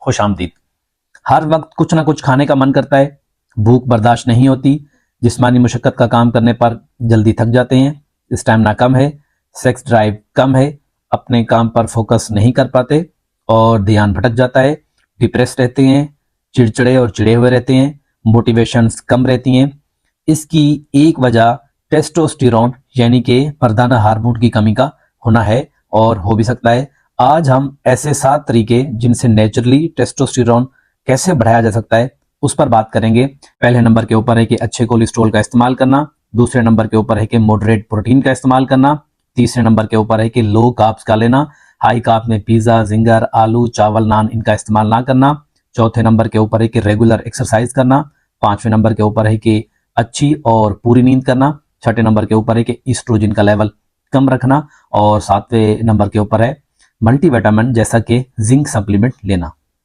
खुशामदीद। हर वक्त कुछ ना कुछ खाने का मन करता है, भूख बर्दाश्त नहीं होती, जिस्मानी मुशक्कत का काम करने पर जल्दी थक जाते हैं, स्टैमिना कम है, सेक्स ड्राइव कम है, अपने काम पर फोकस नहीं कर पाते और ध्यान भटक जाता है, डिप्रेस रहते हैं, चिड़चिड़े और चिड़े हुए रहते हैं, मोटिवेशंस कम रहती हैं। इसकी एक वजह टेस्टोस्टेरोन यानी कि मर्दाना हार्मोन की कमी का होना है और हो भी सकता है। आज हम ऐसे 7 तरीके जिनसे नेचुरली टेस्टोस्टेरोन कैसे बढ़ाया जा सकता है उस पर बात करेंगे। पहले नंबर के ऊपर है कि अच्छे कोलेस्ट्रॉल का इस्तेमाल करना, दूसरे नंबर के ऊपर है कि मॉडरेट प्रोटीन का इस्तेमाल करना, तीसरे नंबर के ऊपर है कि लो कार्ब्स का लेना, हाई कार्ब में पिज्जा, जिंगर, आलू, चावल, नान इनका इस्तेमाल ना करना, चौथे नंबर के ऊपर है कि रेगुलर एक्सरसाइज करना, पांचवें नंबर के ऊपर है कि अच्छी और पूरी नींद करना, छठे नंबर के ऊपर है कि ईस्ट्रोजन का लेवल कम रखना और सातवें नंबर के ऊपर है मल्टीविटामिन जैसा कि जिंक सप्लीमेंट लेना।